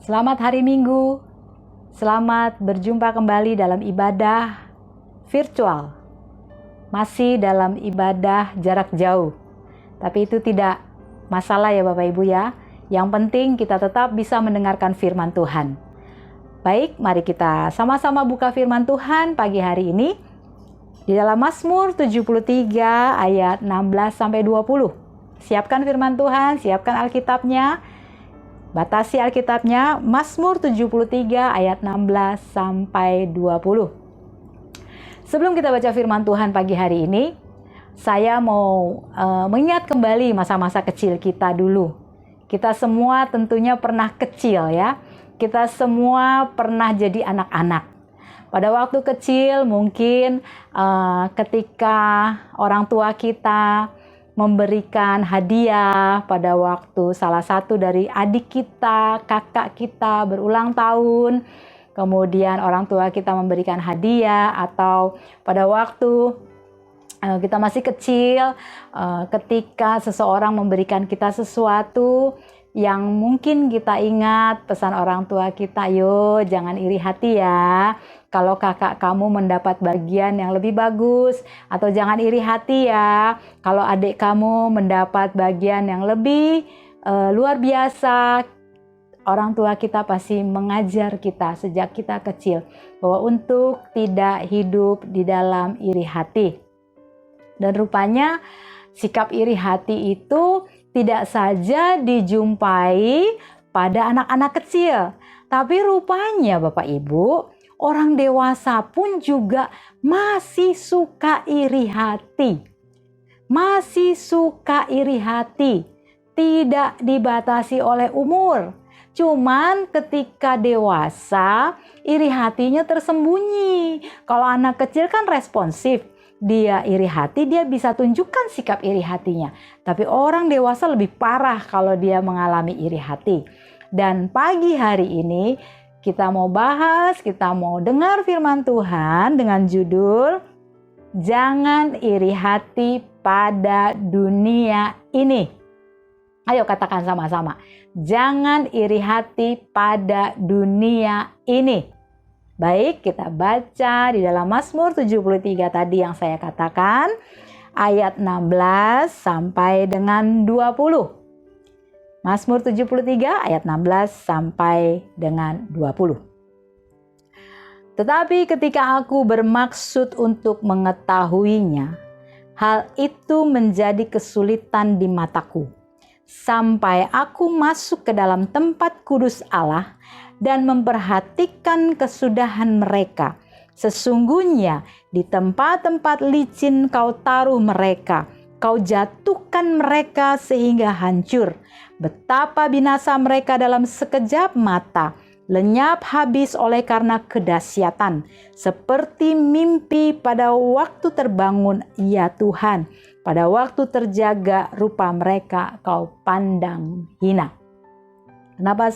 Selamat hari Minggu. Selamat berjumpa kembali dalam ibadah virtual. Masih dalam ibadah jarak jauh. Tapi itu tidak masalah ya Bapak Ibu ya. Yang penting kita tetap bisa mendengarkan firman Tuhan. Baik, mari kita sama-sama buka firman Tuhan pagi hari ini. Di dalam Mazmur 73 ayat 16-20. Siapkan firman Tuhan, siapkan Alkitabnya. Batasi Alkitabnya, Mazmur 73 ayat 16-20. Sebelum kita baca firman Tuhan pagi hari ini, saya mau mengingat kembali masa-masa kecil kita dulu. Kita semua tentunya pernah kecil ya. Kita semua pernah jadi anak-anak. Pada waktu kecil mungkin ketika orang tua kita memberikan hadiah pada waktu salah satu dari adik kita, kakak kita berulang tahun. Kemudian orang tua kita memberikan hadiah, atau pada waktu kita masih kecil, ketika seseorang memberikan kita sesuatu yang mungkin kita ingat pesan orang tua kita, yo jangan iri hati ya kalau kakak kamu mendapat bagian yang lebih bagus, atau jangan iri hati ya kalau adik kamu mendapat bagian yang lebih luar biasa. Orang tua kita pasti mengajar kita sejak kita kecil bahwa untuk tidak hidup di dalam iri hati. Dan rupanya sikap iri hati itu tidak saja dijumpai pada anak-anak kecil, tapi rupanya Bapak Ibu, orang dewasa pun juga masih suka iri hati. Masih suka iri hati. Tidak dibatasi oleh umur. Cuman ketika dewasa, iri hatinya tersembunyi. Kalau anak kecil kan responsif. Dia iri hati, dia bisa tunjukkan sikap iri hatinya. Tapi orang dewasa lebih parah kalau dia mengalami iri hati. Dan pagi hari ini kita mau bahas, kita mau dengar firman Tuhan dengan judul Jangan Iri Hati Pada Dunia Ini. Ayo katakan sama-sama. Jangan iri hati pada dunia ini. Baik, kita baca di dalam Mazmur 73 tadi yang saya katakan. Ayat 16 sampai dengan 20. Mazmur 73 ayat 16 sampai dengan 20. Tetapi ketika aku bermaksud untuk mengetahuinya, hal itu menjadi kesulitan di mataku. Sampai aku masuk ke dalam tempat kudus Allah dan memperhatikan kesudahan mereka. Sesungguhnya di tempat-tempat licin kau taruh mereka. Kau jatuhkan mereka sehingga hancur. Betapa binasa mereka dalam sekejap mata, lenyap habis oleh karena kedahsyatan. Seperti mimpi pada waktu terbangun, ya Tuhan. Pada waktu terjaga rupa mereka kau pandang hina. Kenapa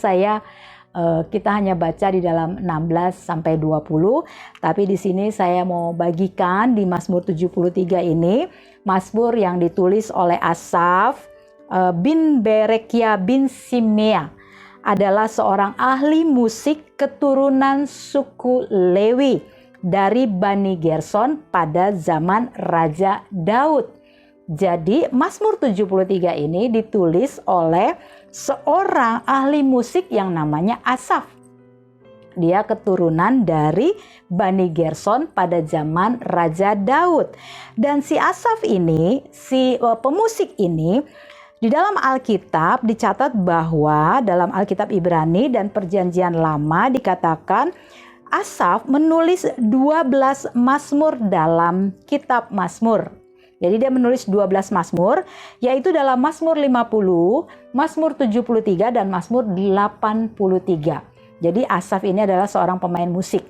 kita hanya baca di dalam 16 sampai 20, tapi di sini saya mau bagikan di Mazmur 73 ini, Mazmur yang ditulis oleh Asaf bin Berekia bin Simea, adalah seorang ahli musik keturunan suku Lewi dari Bani Gerson pada zaman Raja Daud. Jadi Mazmur 73 ini ditulis oleh seorang ahli musik yang namanya Asaf. Dia keturunan dari Bani Gerson pada zaman Raja Daud. Dan si Asaf ini, si pemusik ini, di dalam Alkitab dicatat bahwa dalam Alkitab Ibrani dan Perjanjian Lama dikatakan Asaf menulis 12 Mazmur dalam kitab Mazmur. Jadi dia menulis 12 Mazmur, yaitu dalam Mazmur 50, Mazmur 73, dan Mazmur 83. Jadi Asaf ini adalah seorang pemain musik.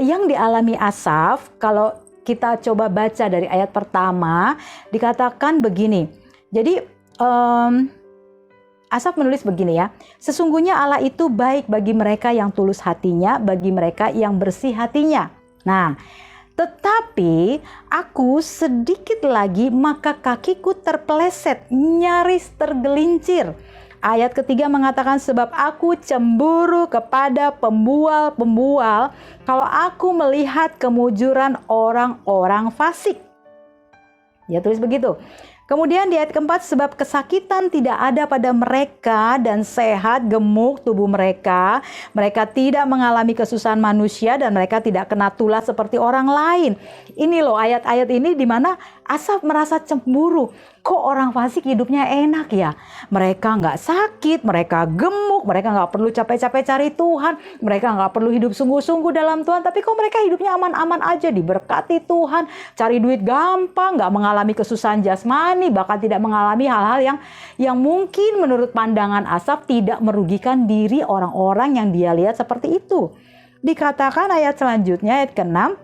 Yang dialami Asaf, kalau kita coba baca dari ayat pertama, dikatakan begini. Jadi Asaf menulis begini ya. Sesungguhnya Allah itu baik bagi mereka yang tulus hatinya, bagi mereka yang bersih hatinya. Nah, tetapi aku sedikit lagi maka kakiku terpeleset, nyaris tergelincir. Ayat ketiga mengatakan, sebab aku cemburu kepada pembual-pembual kalau aku melihat kemujuran orang-orang fasik. Dia tulis begitu. Kemudian di ayat keempat, sebab kesakitan tidak ada pada mereka dan sehat gemuk tubuh mereka. Mereka tidak mengalami kesusahan manusia dan mereka tidak kena tulah seperti orang lain. Ini loh ayat-ayat ini di mana Asaf merasa cemburu. Kok orang fasik hidupnya enak ya? Mereka nggak sakit, mereka gemuk, mereka nggak perlu capek-capek cari Tuhan. Mereka nggak perlu hidup sungguh-sungguh dalam Tuhan. Tapi kok mereka hidupnya aman-aman aja, diberkati Tuhan. Cari duit gampang, nggak mengalami kesusahan jasmani, bahkan tidak mengalami hal-hal yang mungkin menurut pandangan Asaf tidak merugikan diri orang-orang yang dia lihat seperti itu. Dikatakan ayat selanjutnya, ayat ke-6,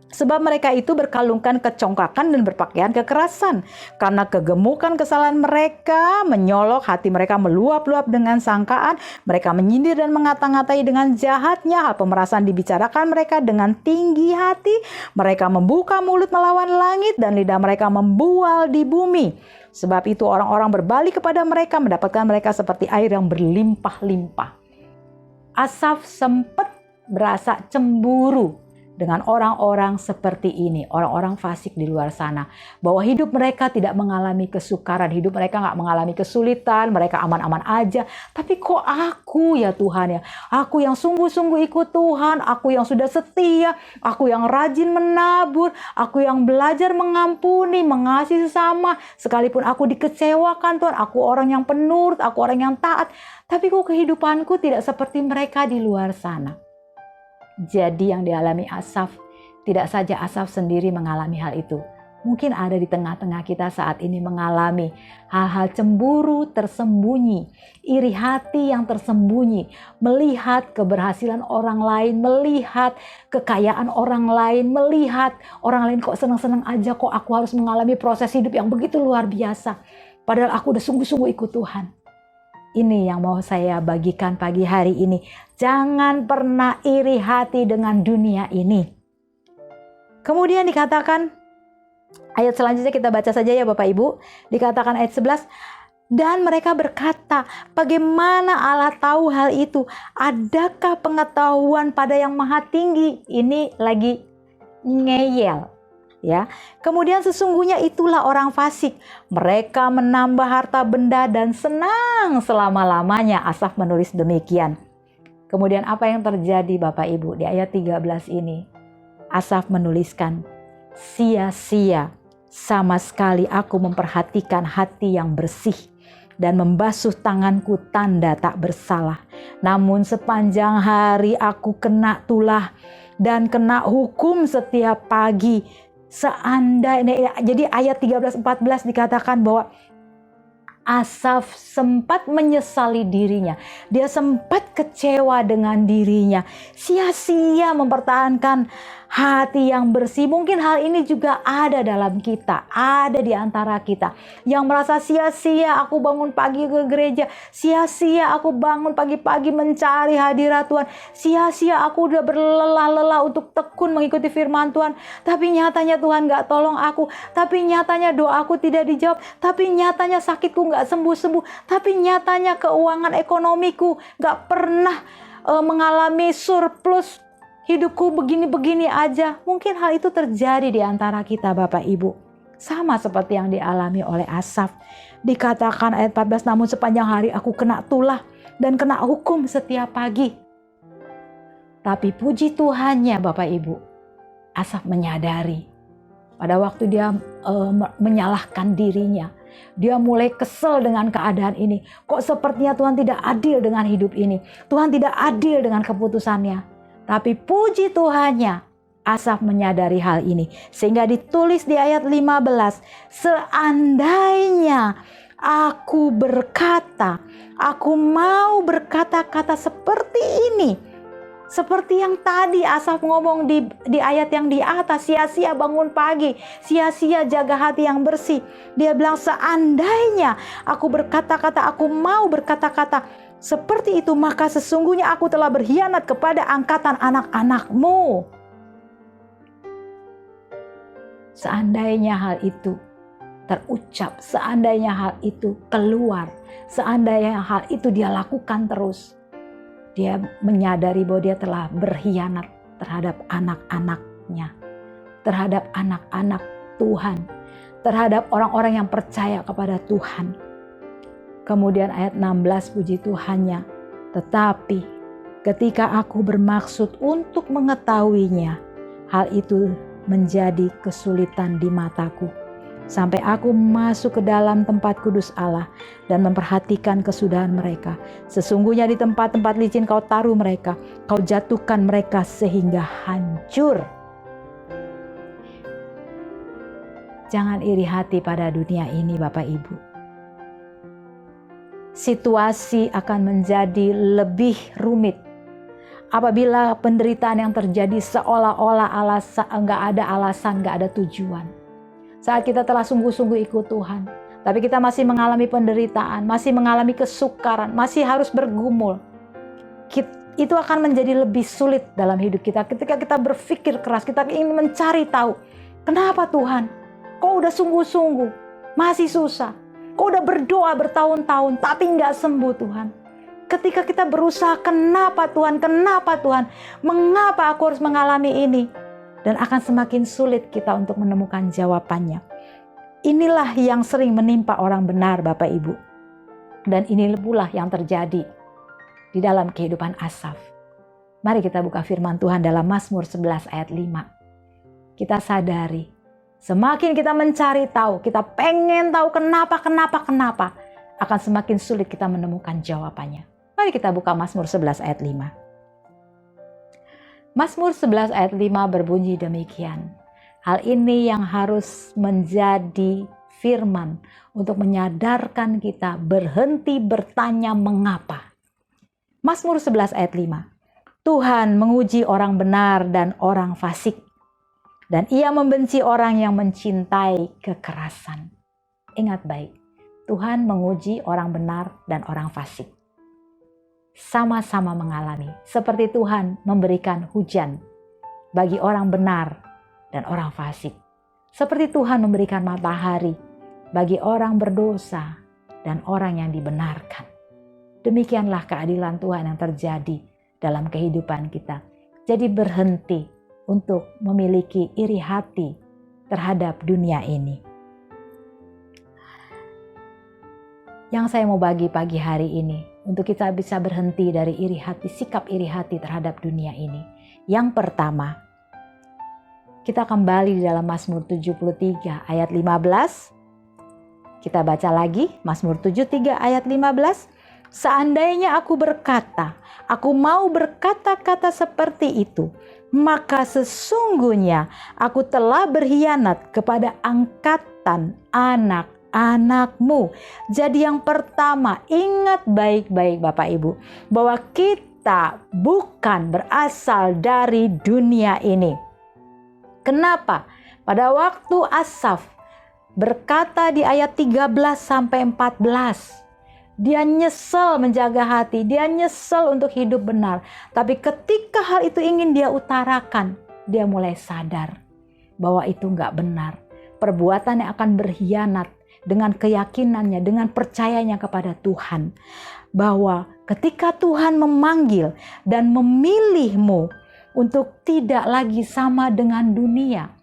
sebab mereka itu berkalungkan kecongkakan dan berpakaian kekerasan. Karena kegemukan kesalahan mereka menyolok, hati mereka meluap-luap dengan sangkaan. Mereka menyindir dan mengata-ngatai dengan jahatnya. Hal pemerasan dibicarakan mereka dengan tinggi hati. Mereka membuka mulut melawan langit dan lidah mereka membual di bumi. Sebab itu orang-orang berbalik kepada mereka, mendapatkan mereka seperti air yang berlimpah-limpah. Asaf sempat berasa cemburu dengan orang-orang seperti ini, orang-orang fasik di luar sana. Bahwa hidup mereka tidak mengalami kesukaran, hidup mereka nggak mengalami kesulitan, mereka aman-aman aja. Tapi kok aku ya Tuhan ya, aku yang sungguh-sungguh ikut Tuhan, aku yang sudah setia, aku yang rajin menabur, aku yang belajar mengampuni, mengasihi sesama. Sekalipun aku dikecewakan Tuhan, aku orang yang penurut, aku orang yang taat. Tapi kok kehidupanku tidak seperti mereka di luar sana. Jadi yang dialami Asaf, tidak saja Asaf sendiri mengalami hal itu. Mungkin ada di tengah-tengah kita saat ini mengalami hal-hal cemburu tersembunyi, iri hati yang tersembunyi, melihat keberhasilan orang lain, melihat kekayaan orang lain, melihat orang lain kok senang-senang aja, kok aku harus mengalami proses hidup yang begitu luar biasa. Padahal aku udah sungguh-sungguh ikut Tuhan. Ini yang mau saya bagikan pagi hari ini. Jangan pernah iri hati dengan dunia ini. Kemudian dikatakan, ayat selanjutnya kita baca saja ya Bapak Ibu. Dikatakan ayat 11, dan mereka berkata, bagaimana Allah tahu hal itu? Adakah pengetahuan pada yang maha tinggi? Ini lagi ngeyel. Ya, kemudian sesungguhnya itulah orang fasik. Mereka menambah harta benda dan senang selama-lamanya. Asaf menulis demikian. Kemudian apa yang terjadi Bapak Ibu di ayat 13 ini? Asaf menuliskan, sia-sia sama sekali aku memperhatikan hati yang bersih dan membasuh tanganku tanda tak bersalah. Namun sepanjang hari aku kena tulah dan kena hukum setiap pagi. Seandainya, jadi ayat 13-14 dikatakan bahwa Asaf sempat menyesali dirinya. Dia sempat kecewa dengan dirinya. Sia-sia mempertahankan hati yang bersih. Mungkin hal ini juga ada dalam kita, ada di antara kita yang merasa sia-sia aku bangun pagi ke gereja, sia-sia aku bangun pagi-pagi mencari hadirat Tuhan, sia-sia aku udah berlelah-lelah untuk tekun mengikuti firman Tuhan, tapi nyatanya Tuhan gak tolong aku, tapi nyatanya doaku tidak dijawab, tapi nyatanya sakitku gak sembuh-sembuh, tapi nyatanya keuangan ekonomiku gak pernah mengalami surplus. Hidupku begini-begini aja. Mungkin hal itu terjadi di antara kita Bapak Ibu. Sama seperti yang dialami oleh Asaf. Dikatakan ayat 14, namun sepanjang hari aku kena tulah dan kena hukum setiap pagi. Tapi puji Tuhannya Bapak Ibu, Asaf menyadari pada waktu dia menyalahkan dirinya. Dia mulai kesel dengan keadaan ini. Kok sepertinya Tuhan tidak adil dengan hidup ini. Tuhan tidak adil dengan keputusannya. Tapi puji Tuhannya, Asaf menyadari hal ini. Sehingga ditulis di ayat 15, seandainya aku berkata, aku mau berkata-kata seperti ini. Seperti yang tadi Asaf ngomong di ayat yang di atas, sia-sia bangun pagi, sia-sia jaga hati yang bersih. Dia bilang seandainya aku berkata-kata, aku mau berkata-kata seperti itu, maka sesungguhnya aku telah berkhianat kepada angkatan anak-anakmu. Seandainya hal itu terucap, seandainya hal itu keluar, seandainya hal itu dia lakukan terus, dia menyadari bahwa dia telah berkhianat terhadap anak-anaknya, terhadap anak-anak Tuhan, terhadap orang-orang yang percaya kepada Tuhan. Kemudian ayat 16, puji Tuhannya, tetapi ketika aku bermaksud untuk mengetahuinya, hal itu menjadi kesulitan di mataku. Sampai aku masuk ke dalam tempat kudus Allah dan memperhatikan kesudahan mereka. Sesungguhnya di tempat-tempat licin kau taruh mereka, kau jatuhkan mereka sehingga hancur. Jangan iri hati pada dunia ini, Bapak Ibu. Situasi akan menjadi lebih rumit apabila penderitaan yang terjadi seolah-olah nggak ada alasan, nggak ada tujuan. Saat kita telah sungguh-sungguh ikut Tuhan, tapi kita masih mengalami penderitaan, masih mengalami kesukaran, masih harus bergumul. Itu akan menjadi lebih sulit dalam hidup kita ketika kita berpikir keras, kita ingin mencari tahu, kenapa Tuhan? Kok udah sungguh-sungguh, masih susah. Kok udah berdoa bertahun-tahun, tapi nggak sembuh Tuhan. Ketika kita berusaha, kenapa Tuhan? Kenapa Tuhan? Mengapa aku harus mengalami ini? Dan akan semakin sulit kita untuk menemukan jawabannya. Inilah yang sering menimpa orang benar, Bapak Ibu. Dan ini pula yang terjadi di dalam kehidupan Asaf. Mari kita buka firman Tuhan dalam Mazmur 11 ayat 5. Kita sadari, semakin kita mencari tahu, kita pengen tahu kenapa, akan semakin sulit kita menemukan jawabannya. Mari kita buka Mazmur 11 ayat 5. Mazmur 11 ayat 5 berbunyi demikian. Hal ini yang harus menjadi firman untuk menyadarkan kita berhenti bertanya mengapa. Mazmur 11 ayat 5. Tuhan menguji orang benar dan orang fasik, dan Ia membenci orang yang mencintai kekerasan. Ingat baik, Tuhan menguji orang benar dan orang fasik. Sama-sama mengalami, seperti Tuhan memberikan hujan bagi orang benar dan orang fasik. Seperti Tuhan memberikan matahari bagi orang berdosa dan orang yang dibenarkan. Demikianlah keadilan Tuhan yang terjadi dalam kehidupan kita. Jadi berhenti untuk memiliki iri hati terhadap dunia ini. Yang saya mau bagi pagi hari ini, untuk kita bisa berhenti dari iri hati, sikap iri hati terhadap dunia ini. Yang pertama, kita kembali di dalam Mazmur 73 ayat 15. Kita baca lagi Mazmur 73 ayat 15. Seandainya aku berkata, aku mau berkata-kata seperti itu, maka sesungguhnya aku telah berkhianat kepada angkatan anak-anakmu. Jadi yang pertama, ingat baik-baik Bapak Ibu, bahwa kita bukan berasal dari dunia ini. Kenapa? Pada waktu Asaf berkata di ayat 13 sampai 14, dia nyesel menjaga hati, dia nyesel untuk hidup benar. Tapi ketika hal itu ingin dia utarakan, dia mulai sadar bahwa itu enggak benar. Perbuatan yang akan berkhianat dengan keyakinannya, dengan percayanya kepada Tuhan. Bahwa ketika Tuhan memanggil dan memilihmu untuk tidak lagi sama dengan dunia.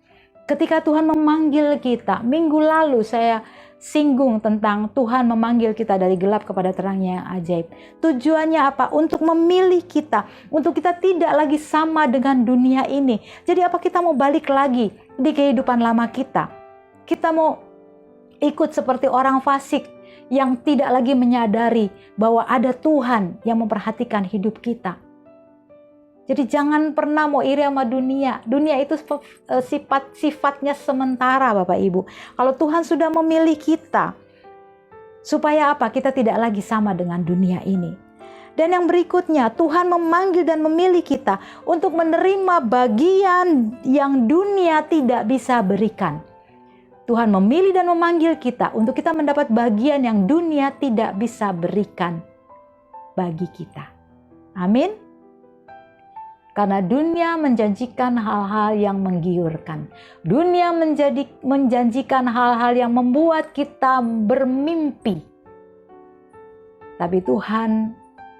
Ketika Tuhan memanggil kita, minggu lalu saya singgung tentang Tuhan memanggil kita dari gelap kepada terangnya yang ajaib. Tujuannya apa? Untuk memilih kita, untuk kita tidak lagi sama dengan dunia ini. Jadi apa kita mau balik lagi di kehidupan lama kita? Kita mau ikut seperti orang fasik yang tidak lagi menyadari bahwa ada Tuhan yang memperhatikan hidup kita. Jadi jangan pernah mau iri sama dunia. Dunia itu sifatnya sementara Bapak Ibu. Kalau Tuhan sudah memilih kita, supaya apa? Kita tidak lagi sama dengan dunia ini. Dan yang berikutnya, Tuhan memanggil dan memilih kita untuk menerima bagian yang dunia tidak bisa berikan. Tuhan memilih dan memanggil kita untuk kita mendapat bagian yang dunia tidak bisa berikan bagi kita. Amin. Karena dunia menjanjikan hal-hal yang menggiurkan. Dunia menjanjikan hal-hal yang membuat kita bermimpi. Tapi Tuhan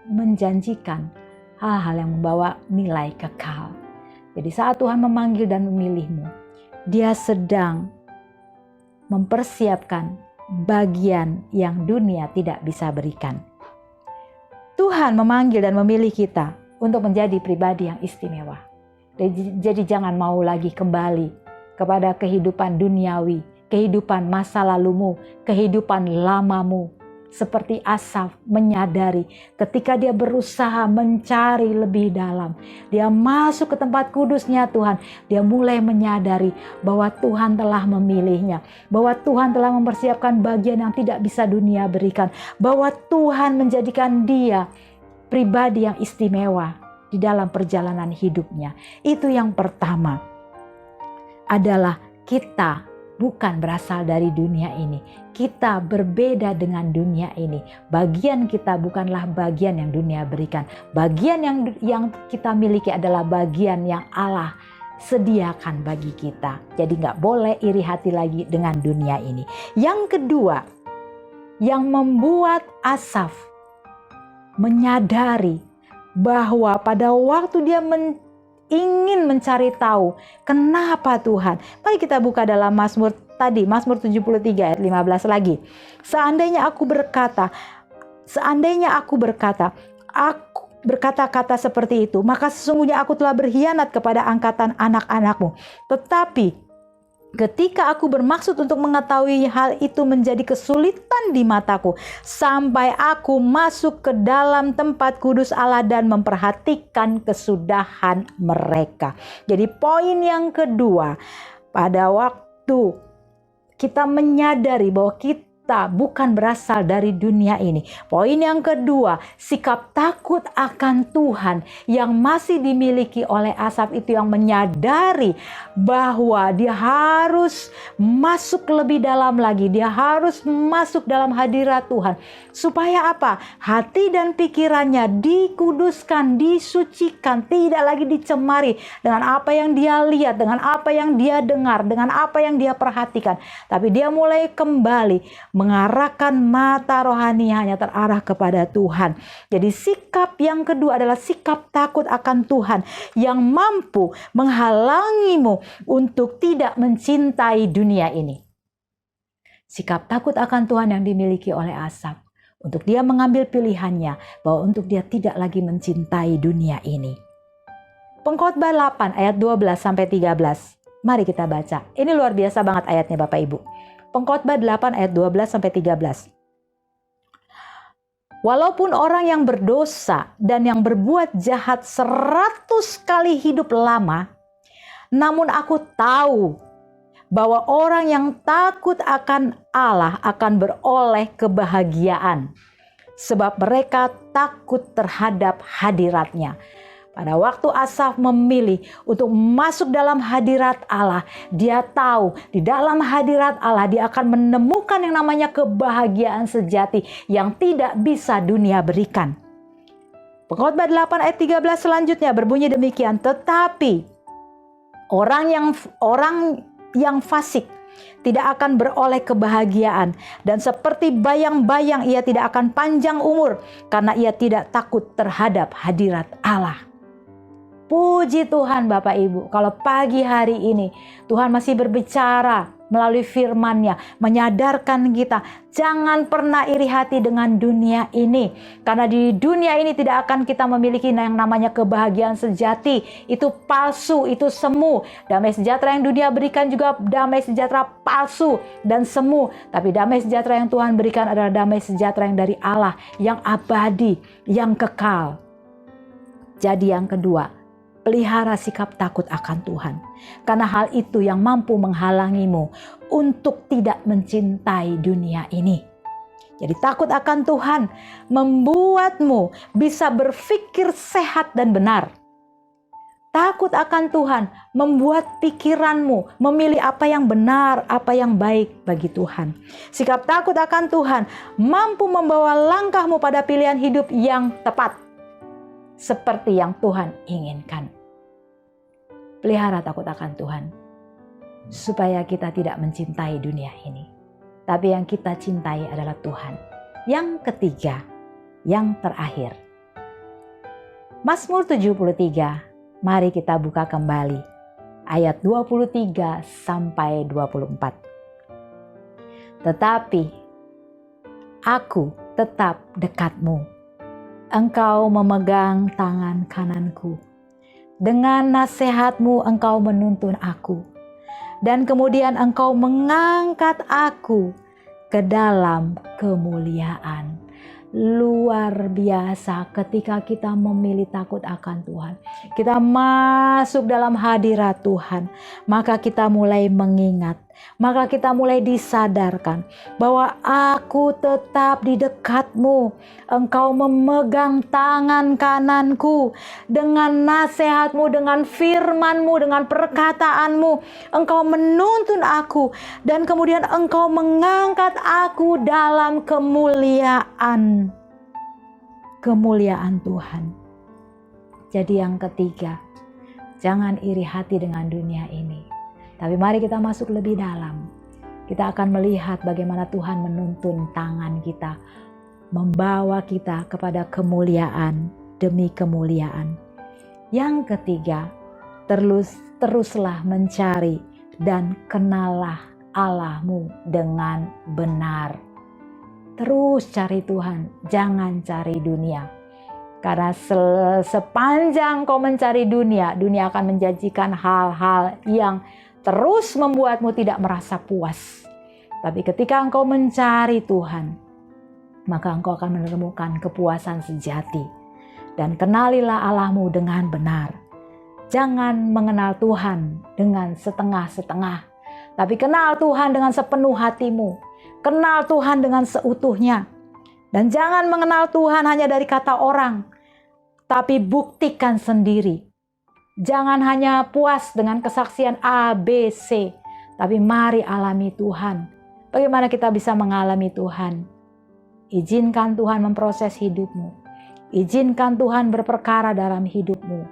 menjanjikan hal-hal yang membawa nilai kekal. Jadi saat Tuhan memanggil dan memilihmu, Dia sedang mempersiapkan bagian yang dunia tidak bisa berikan. Tuhan memanggil dan memilih kita untuk menjadi pribadi yang istimewa. Jadi jangan mau lagi kembali kepada kehidupan duniawi, kehidupan masa lalumu, kehidupan lamamu. Seperti Asaf menyadari ketika dia berusaha mencari lebih dalam. Dia masuk ke tempat kudusnya Tuhan. Dia mulai menyadari bahwa Tuhan telah memilihnya. Bahwa Tuhan telah mempersiapkan bagian yang tidak bisa dunia berikan. Bahwa Tuhan menjadikan dia pribadi yang istimewa di dalam perjalanan hidupnya. Itu yang pertama. Adalah kita bukan berasal dari dunia ini. Kita berbeda dengan dunia ini. Bagian kita bukanlah bagian yang dunia berikan. Bagian yang kita miliki adalah bagian yang Allah sediakan bagi kita. Jadi gak boleh iri hati lagi dengan dunia ini. Yang kedua, yang membuat Asaf menyadari bahwa pada waktu dia ingin mencari tahu kenapa Tuhan. Mari kita buka dalam Mazmur tadi, Mazmur 73 ayat 15 lagi. Seandainya aku berkata-kata seperti itu, maka sesungguhnya aku telah berkhianat kepada angkatan anak-anakmu. Tetapi ketika aku bermaksud untuk mengetahui hal itu menjadi kesulitan di mataku, sampai aku masuk ke dalam tempat kudus Allah dan memperhatikan kesudahan mereka. Jadi poin yang kedua, pada waktu kita menyadari bahwa kita bukan berasal dari dunia ini. Poin yang kedua, sikap takut akan Tuhan yang masih dimiliki oleh Asaf itu yang menyadari bahwa dia harus masuk lebih dalam lagi. Dia harus masuk dalam hadirat Tuhan. Supaya apa? Hati dan pikirannya dikuduskan, disucikan, tidak lagi dicemari dengan apa yang dia lihat, dengan apa yang dia dengar, dengan apa yang dia perhatikan. Tapi dia mulai kembali mengarahkan mata rohani hanya terarah kepada Tuhan. Jadi sikap yang kedua adalah sikap takut akan Tuhan yang mampu menghalangimu untuk tidak mencintai dunia ini. Sikap takut akan Tuhan yang dimiliki oleh Asaf, untuk dia mengambil pilihannya bahwa untuk dia tidak lagi mencintai dunia ini. Pengkhotbah 8 ayat 12 sampai 13. Mari kita baca. Ini luar biasa banget ayatnya Bapak Ibu. Pengkhotbah 8 ayat 12 sampai 13. Walaupun orang yang berdosa dan yang berbuat jahat 100 kali hidup lama, namun aku tahu bahwa orang yang takut akan Allah akan beroleh kebahagiaan, sebab mereka takut terhadap hadirat-Nya. Pada waktu Asaf memilih untuk masuk dalam hadirat Allah, dia tahu di dalam hadirat Allah dia akan menemukan yang namanya kebahagiaan sejati yang tidak bisa dunia berikan. Pengkhotbah 8 ayat 13 selanjutnya berbunyi demikian, tetapi orang yang fasik tidak akan beroleh kebahagiaan, dan seperti bayang-bayang ia tidak akan panjang umur karena ia tidak takut terhadap hadirat Allah. Puji Tuhan Bapak Ibu, kalau pagi hari ini Tuhan masih berbicara melalui firman-Nya, menyadarkan kita jangan pernah iri hati dengan dunia ini, karena di dunia ini tidak akan kita memiliki yang namanya kebahagiaan sejati. Itu palsu, itu semu. Damai sejahtera yang dunia berikan juga damai sejahtera palsu dan semu. Tapi damai sejahtera yang Tuhan berikan adalah damai sejahtera yang dari Allah, yang abadi, yang kekal. Jadi yang kedua, pelihara sikap takut akan Tuhan. Karena hal itu yang mampu menghalangimu untuk tidak mencintai dunia ini. Jadi takut akan Tuhan membuatmu bisa berpikir sehat dan benar. Takut akan Tuhan membuat pikiranmu memilih apa yang benar, apa yang baik bagi Tuhan. Sikap takut akan Tuhan mampu membawa langkahmu pada pilihan hidup yang tepat, seperti yang Tuhan inginkan. pelihara takut akan Tuhan. Supaya kita tidak mencintai dunia ini. Tapi yang kita cintai adalah Tuhan. Yang ketiga, yang terakhir. Mazmur 73, mari kita buka kembali. Ayat 23 sampai 24. Tetapi aku tetap dekatmu. Engkau memegang tangan kananku. Dengan nasihatmu engkau menuntun aku. Dan kemudian engkau mengangkat aku ke dalam kemuliaan. Luar biasa ketika kita memilih takut akan Tuhan. Kita masuk dalam hadirat Tuhan. Maka kita mulai mengingat. Maka kita mulai disadarkan bahwa aku tetap di dekatmu. Engkau memegang tangan kananku. Dengan nasihatmu, dengan firmanmu, dengan perkataanmu. Engkau menuntun aku. Dan kemudian engkau mengangkat aku dalam kemuliaan. Kemuliaan Tuhan. Jadi yang ketiga, jangan iri hati dengan dunia ini. Tapi mari kita masuk lebih dalam. Kita akan melihat bagaimana Tuhan menuntun tangan kita, membawa kita kepada kemuliaan demi kemuliaan. Yang ketiga, teruslah mencari dan kenallah Allahmu dengan benar. Terus cari Tuhan, jangan cari dunia. Karena sepanjang kau mencari dunia, dunia akan menjanjikan hal-hal yang terus membuatmu tidak merasa puas. Tapi ketika engkau mencari Tuhan, maka engkau akan menemukan kepuasan sejati. Dan kenalilah Allahmu dengan benar. Jangan mengenal Tuhan dengan setengah-setengah. Tapi kenal Tuhan dengan sepenuh hatimu. Kenal Tuhan dengan seutuhnya. Dan jangan mengenal Tuhan hanya dari kata orang. Tapi buktikan sendiri. Jangan hanya puas dengan kesaksian A, B, C. Tapi mari alami Tuhan. Bagaimana kita bisa mengalami Tuhan? Izinkan Tuhan memproses hidupmu. Izinkan Tuhan berperkara dalam hidupmu.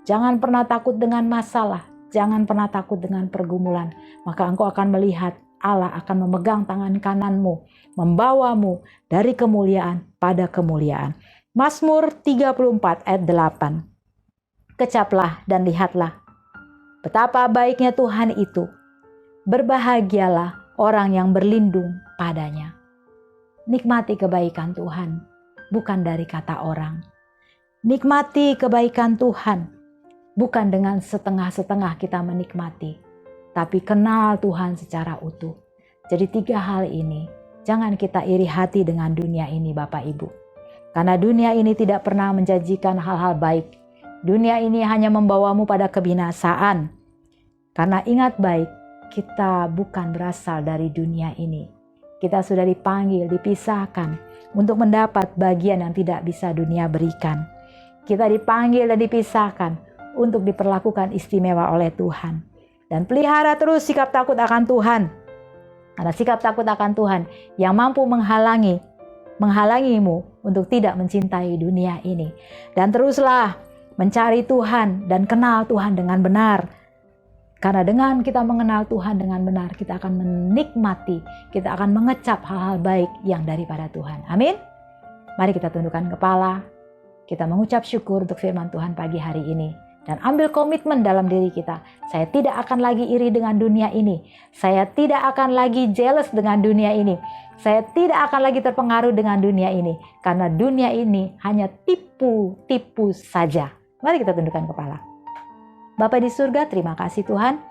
Jangan pernah takut dengan masalah. Jangan pernah takut dengan pergumulan. Maka engkau akan melihat Allah akan memegang tangan kananmu. Membawamu dari kemuliaan pada kemuliaan. Mazmur 34 ayat 8. Kecaplah dan lihatlah betapa baiknya Tuhan itu. Berbahagialah orang yang berlindung padanya. Nikmati kebaikan Tuhan, bukan dari kata orang. Nikmati kebaikan Tuhan, bukan dengan setengah-setengah kita menikmati. Tapi kenal Tuhan secara utuh. Jadi 3 hal ini, jangan kita iri hati dengan dunia ini Bapak Ibu. Karena dunia ini tidak pernah menjanjikan hal-hal baik. Dunia ini hanya membawamu pada kebinasaan. Karena ingat baik, kita bukan berasal dari dunia ini. Kita sudah dipanggil, dipisahkan untuk mendapat bagian yang tidak bisa dunia berikan. Kita dipanggil dan dipisahkan untuk diperlakukan istimewa oleh Tuhan. Dan pelihara terus sikap takut akan Tuhan. Karena sikap takut akan Tuhan yang mampu menghalangimu untuk tidak mencintai dunia ini. Dan teruslah mencari Tuhan dan kenal Tuhan dengan benar. Karena dengan kita mengenal Tuhan dengan benar, kita akan menikmati, kita akan mengecap hal-hal baik yang daripada Tuhan. Amin. Mari kita tundukkan kepala. Kita mengucap syukur untuk firman Tuhan pagi hari ini. Dan ambil komitmen dalam diri kita. Saya tidak akan lagi iri dengan dunia ini. Saya tidak akan lagi jealous dengan dunia ini. Saya tidak akan lagi terpengaruh dengan dunia ini. Karena dunia ini hanya tipu-tipu saja. Mari kita tundukkan kepala. Bapa di surga, terima kasih Tuhan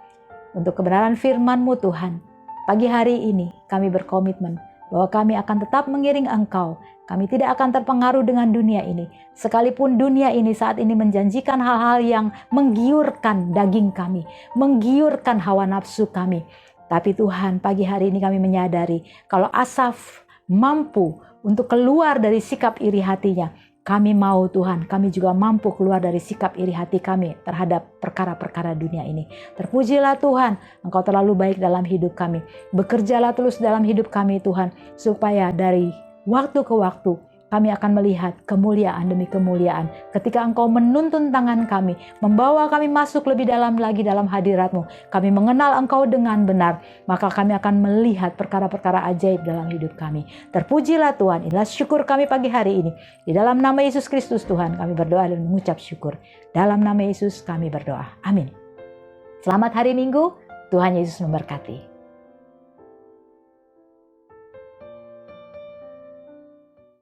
untuk kebenaran firman-Mu Tuhan. Pagi hari ini kami berkomitmen bahwa kami akan tetap mengiring Engkau. Kami tidak akan terpengaruh dengan dunia ini. Sekalipun dunia ini saat ini menjanjikan hal-hal yang menggiurkan daging kami, menggiurkan hawa nafsu kami. Tapi Tuhan, pagi hari ini kami menyadari kalau Asaf mampu untuk keluar dari sikap iri hatinya. Kami mau Tuhan, kami juga mampu keluar dari sikap iri hati kami terhadap perkara-perkara dunia ini. Terpujilah Tuhan, Engkau terlalu baik dalam hidup kami. Bekerjalah terus dalam hidup kami Tuhan, supaya dari waktu ke waktu kami akan melihat kemuliaan demi kemuliaan. Ketika Engkau menuntun tangan kami, membawa kami masuk lebih dalam lagi dalam hadirat-Mu, kami mengenal Engkau dengan benar, maka kami akan melihat perkara-perkara ajaib dalam hidup kami. Terpujilah Tuhan, inilah syukur kami pagi hari ini. Di dalam nama Yesus Kristus Tuhan, kami berdoa dan mengucap syukur. Dalam nama Yesus kami berdoa. Amin. Selamat hari Minggu, Tuhan Yesus memberkati.